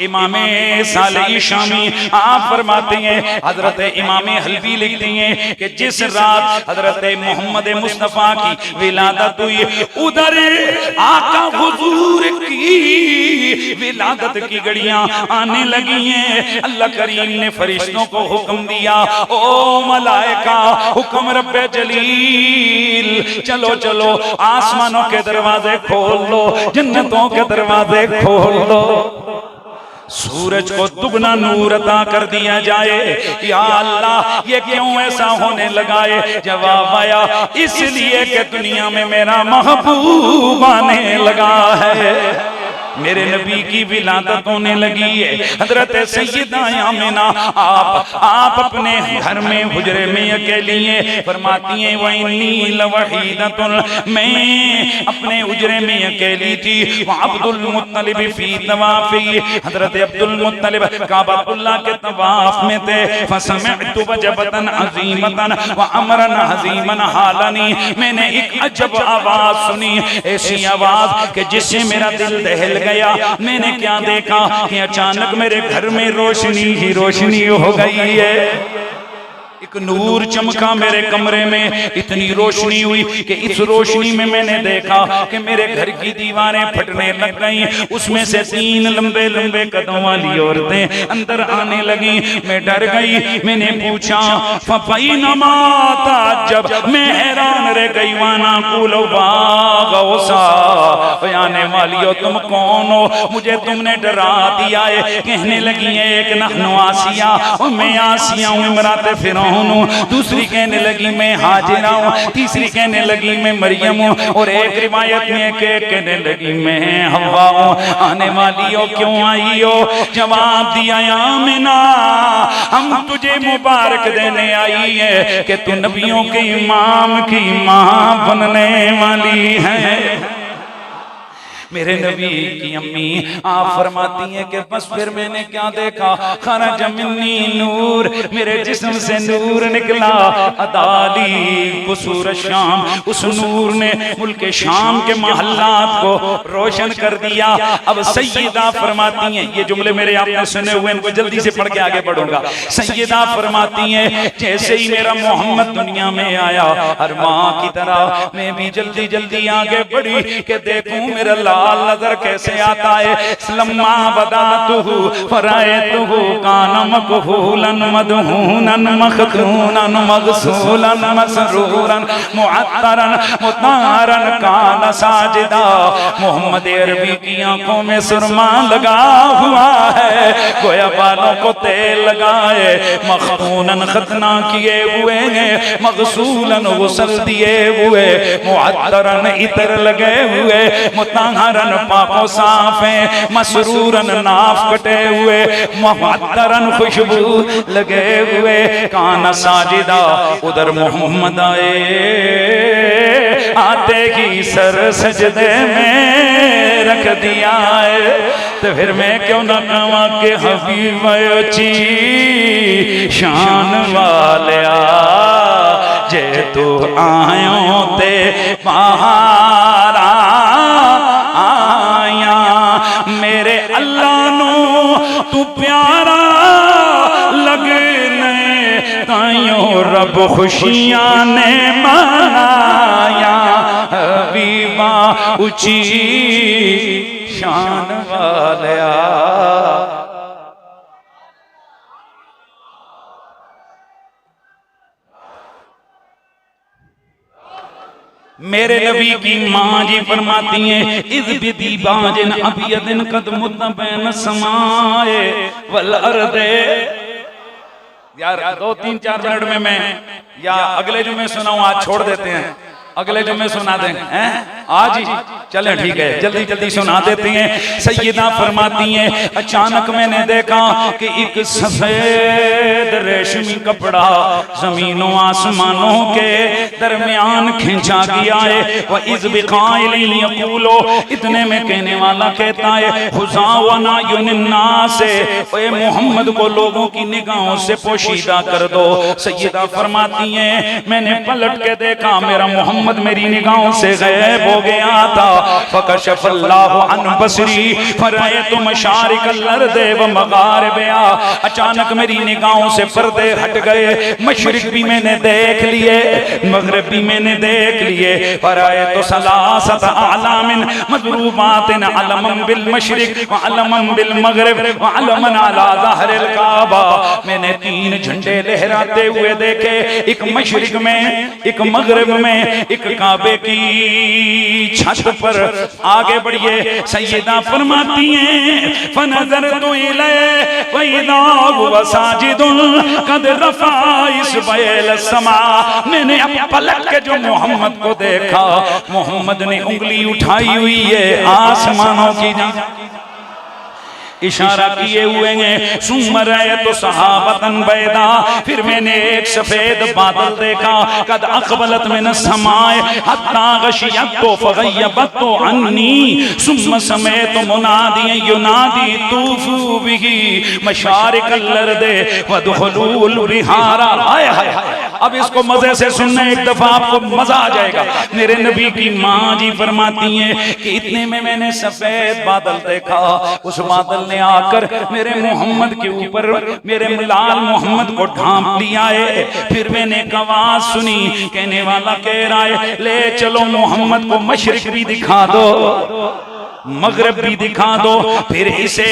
इमामे साले शामी आप फरमाते हैं, हजरत इमामे हल्वी लिखते हैं कि जिस रात हजरत मोहम्मद मुस्तफ़ा की विलादत हुई, उधर आका हुजूर की विलादत की घड़ियां आने लगी हैं। अल्लाह करीम ने फरिश्तों को हुक्म दिया, ओ मलाइका, हुक्म रब्बे जलील, चलो चलो आसमानों के दरवाजे खोल लो, जन्नतों के दरवाजे खोल लो, सूरज को दुगना नूर अता कर दिया जाए। या अल्लाह, ये क्यों ऐसा होने लगा है? जवाब आया, इसलिए कि दुनिया में मेरा महबूब आने लगा है, मेरे नबी की विलादत होने लगी है। हजरत सैयदा आमिना आप अपने घर में हुजरे में अकेली हैं, फरमाती हैं वइन्नी लवहीदतुन, मैं अपने हुजरे में अकेली थी। व अब्दुल मुत्तलिब फी तवाफी, हजरत अब्दुल मुत्तलिब काबतुल्लाह के तवाफ में थे। फसमिअतु वजबतन अजीमतन व अमरन हजीमन हालनी, मैंने एक अजब आवाज सुनी, ऐसी आवाज कि जिससे मेरा दिल दहल गया। मैंने क्या देखा कि अचानक मेरे घर में रोशनी ही रोशनी हो गई है। एक नूर चमका मेरे कमरे में, इतनी रोशनी हुई कि इस रोशनी में मैंने देखा कि मेरे घर की दीवारें फटने लग गई। उसमें से 3 लंबे लंबे कदम वाली औरतें अंदर आने लगी। मैं डर गई, मैंने पूछा फफ़ैनमा ताज्जब, मैं हैरान रह गई। वाना कुलो बागौसा, आने वाली हो तुम कौन हो, मुझे तुमने डरा दिया है। कहने लगी है एक नहनु आसिया, और मैं आसिया हूँ इमरात फिरौन। दूसरी कहने लगी मैं हाजिरा हूँ, तीसरी कहने लगी मैं मरियम हूँ, और एक रिवायत में कहने लगी मैं हव्वा हूँ। आने वाली हो, क्यों आई हो? जवाब दिया आमिना, हम तुझे मुबारक देने आई है कि तू नबियों के इमाम की माँ बनने वाली है। मेरे नबी की अम्मी आप फरमाती हैं कि बस फिर मैंने क्या देखा, खरज मिन्नी नूर, मेरे जिस्म से नूर निकला। अदाली कुसूर शाम, उस नूर ने मुल्क शाम के महल्लात को रोशन कर दिया। अब सैयदा फरमाती हैं, ये जुमले मेरे आपने सुने हुए, इनको जल्दी से पढ़ के आगे बढ़ूंगा। सैयदा फरमाती हैं जैसे ही मेरा मोहम्मद दुनिया में आया, हर माँ की तरह मैं भी जल्दी जल्दी आगे बढ़ी कि देखूं मेरा लाल नजर कैसे आता है। लम्मा बदातुहु फरायतुहु कान मकहूलन मदहूनन मखदूनन मगसूलन मसरूरन मुअत्तरन मुतारन कान साजिदा, मोहम्मद अरबी की आंखों में सुरमा लगा हुआ है, गोया बालों को तेल लगाए, मखदूनन खतना किए हुए हैं, मगसूलन गुस्ल दिए हुए, मुअत्तरन इतर लगे हुए, मुताहरन पापों साफ है, मसरूरन नाफ कटे हुए, मुअत्तरन खुशबू लगे हुए, कान साजिदा। उधर मोहम्मद आए, आते ही सर सजदे में रख दिया है। तो फिर मैं क्यों न कहवा के हबीब अच्छी शान वालिया, जे तू आयो ते महारा आया, मेरे अल्लाह नो तू प्यारा लगने, ताइयों रब खुशियां ने मनाया। हबीबा ऊंची शान वालिया, मेरे नबी की माँ जी फरमाती हैं इज़ बिदी बाजिन अबियदिन कद मुतबैन समाए वल अर्दे। यार 2-3-4 मिनट में मैं या अगले जुम्मे सुनाऊं, आज छोड़ देते हैं, अगले जुम्मे सुना देंगे हैं, आज ही चलें, ठीक है, जल्दी जल्दी सुना देते हैं। सैयदा फरमाती हैं अचानक मैंने देखा कि एक सफेद रेशमी कपड़ा जमीनों आसमानों के दरमियान खींचा गया है। वह इज़ बिक़ाइलिन यक़ूलो, इतने में कहने वाला कहता है खुज़ावना युनिन्ना से, ओए मोहम्मद को लोगों की निगाहों से पोशीदा कर दो। सैयदा फरमाती हैं मैंने पलट के देखा, मेरा मोहम्मद मेरी निगाहों से गायब हो हो गया था। फकशफल्लाहु अन बसरी फरायतु मशारिकल अर्दि व मगारिबिहा, अचानक मेरी निगाहों से पर्दे हट गए, मशरिक भी मैंने देख लिए, मगरिब भी मैंने देख लिए। फरायतु सलासत आलामिन मदरूबातिन अलमन बिल मशरिक व अलमन बिल मगरिब व अलमन अला ज़हरिल काबा, मैंने 3 झंडे लहराते हुए देखे, एक मशरिक में, एक मगरिब में, एक काबे की छत पर। आगे बढ़िए, सैयदा फरमाती हैं फनज़रतु इलैहि फ़इज़ा हुवा साजिदुन क़द रफ़अ इस्बैल समा, मैंने अब पलक के जो मोहम्मद को देखा, मोहम्मद ने उंगली उठाई हुई है आसमानों की जानिब, इशारा किए हुए हैं। सुम्मा रअयतु सहाबतन बैदा, फिर मैंने एक सफेद बादल देखा, कद अक़बलत मिनस समाए हत्ता गशियतु फग़य्यबतु अन्नी, सुम्मा समेतु मुनादियन युनादी तूफू बिही मशारिकल अर्दि वदखुलूल बिहारा। हाय हाय, अब इसको मजे से सुनना, एक दफा आपको मजा आ जाएगा। मेरे नबी की माँ जी फरमाती हैं कि इतने में मैंने सफेद बादल देखा, उस बादल ने आकर मेरे मोहम्मद के ऊपर, मेरे लाल मोहम्मद को ढांप लिया है। फिर मैंने एक आवाज सुनी, कहने वाला कह रहा है ले चलो मोहम्मद को मशरिक भी दिखा दो, मगरिब भी दिखा दो, फिर इसे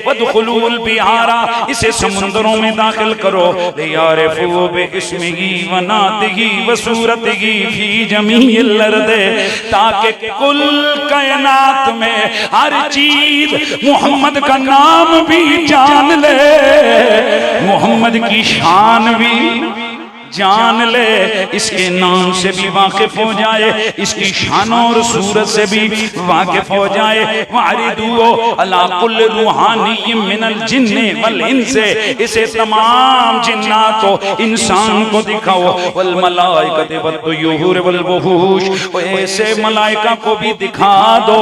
वदखुलूल बिहारा, इसे समुद्रों में दाखिल करो, लियारिफू बिइस्मिही व नातिही व सूरतिही फी जमीइल अर्दि, ताकि कुल कायनात में हर चीज मोहम्मद का नाम भी जान ले, मोहम्मद की शान भी जान ले, इसके नाम से भी वाकिफ हो जाए, इसकी शानों और सूरत से भी वाकिफ हो जाए। वारिदू अला कुल्ल रूहानी मिनल जिन्नि वल इंसे, इसे तमाम जिन्नात को, इंसान को दिखाओ। वल मलाइकति वत्तुयूर वल वहूश, ऐसे मलाइका को भी दिखा दो,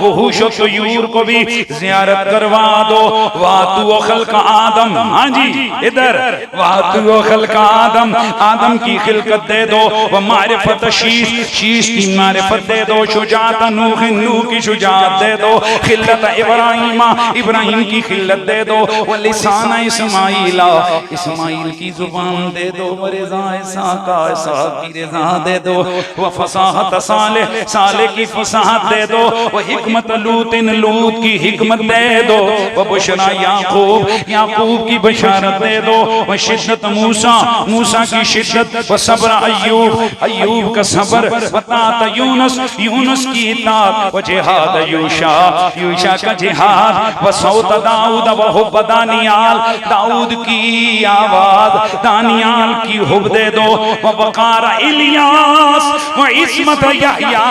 वहूश और तुयूर को भी ज़ियारत करवा दो। वातु खल्क़ आदम, हाँ जी इधर, वातु खल्क़ आदम, आदम की खिलकत दे दो, व मारिफत शीश, शीश की मारिफत दे दो, शुजात नूह, नूह की शुजात दे दो, खिलत इब्राहीम, इब्राहीम की खिलत दे दो, व लिसान इस्माइल, इस्माइल की जुबान दे दो, व रिज़ा इसाक़, इसाक़ की रिज़ा दे दो, व फसाहत सालेह, सालेह की फसाहत दे दो, व हिकमत लूतिन, लूत की हिकमत दे दो, व बुशरा याकूब, याकूब की बशारत दे दो, व शिद्दत मूसा, मूसा की शिद्दत, व सब्र अय्यूब, अय्यूब का सब्र, व तात यूनुस, यूनुस की इताअत, व जिहाद यूशा, यूशा का जिहाद, व सौत दाऊद व हुब दानियाल, दाऊद की आवाज, दानियाल की हुब दे दो, व वकार इलियास, व इस्मत यहया,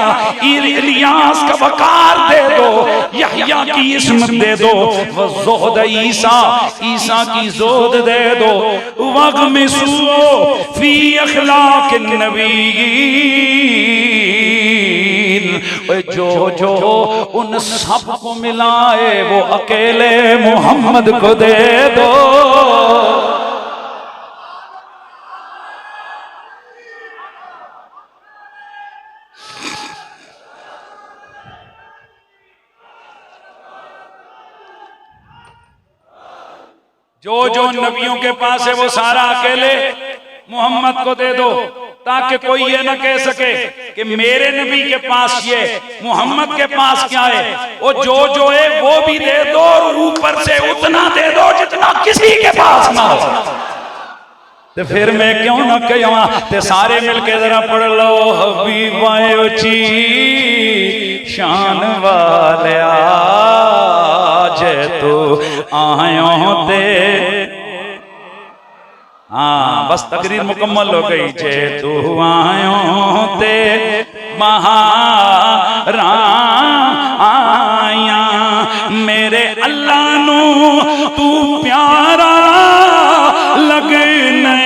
इलियास का वकार दे दो, यहया की इस्मत दे दो, व ज़ुहद ईसा, ईसा की ज़ुहद दे दो, वग़मिसू फी अखलाक नबीयीन, जो जो उन सब को मिलाए वो अकेले मोहम्मद को दे दो। जो जो नबियों के पास है वो सारा अकेले मोहम्मद को दे दो, ताकि कोई ये न कह सके कि मेरे नबी के पास ये, मोहम्मद के पास क्या है। वो जो है वो भी दे दो, और ऊपर से उतना दे दो जितना किसी के पास ना हो। तो फिर मैं क्यों न कहवा, ते सारे मिलके जरा पढ़ लो, हबीबाए उची शान वाले आज तो आयो ते। हाँ बस तकरीर मुकम्मल हो गई। जे तू आयो ते महारा आया, मेरे अल्लाह नू तू प्यारा लगने,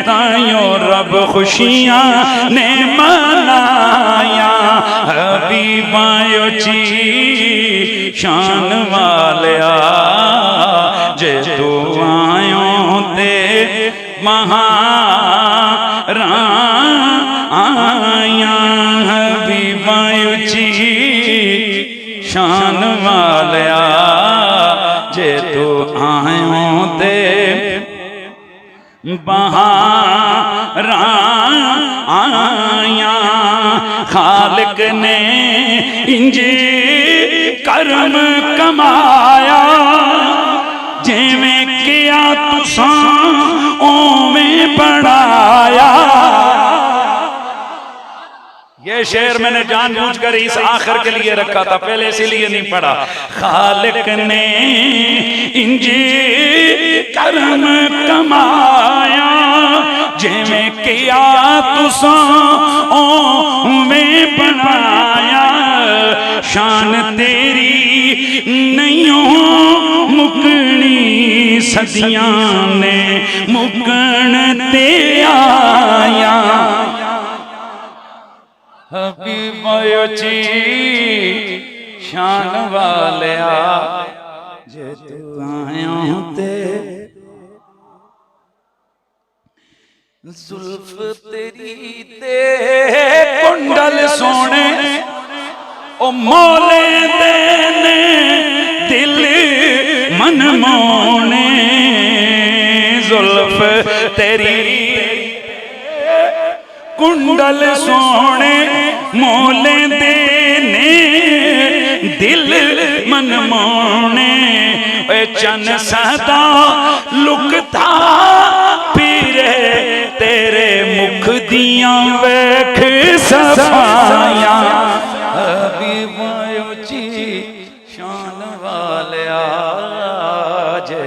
तायो रब खुशियां ने मनाया। हबीबायो ची शान वालिया, जे तू आयो ते महारा आया। हबीबायो शान वालिया जे तू आयो ते बहार आया खालिक ने इंज करम कमाया जिवें किया तुसां ओवें बढ़ाया। ये शेर मैंने जानबूझकर इस आखिर के लिए रखा था, पहले इसीलिए नहीं पढ़ा। खालिक ने इंज करम कमाया जिवें किया तुसां ओवें बनाया। शान तेरी नहीं मुकनी सदियां ने मुकन ते आया। हबीब जी शान वालिया जे तू आया ते जुल्फ तेरी ते कुंडल सोने ओ मोले देने दिल मन मोने। जुल्फ तेरी कुंडल सोने मोले देने दिल मन मोने। चन सदा लुकता पीरे तेरे मुख दियां वेख सफाया। हबीब जी शान वालिया जे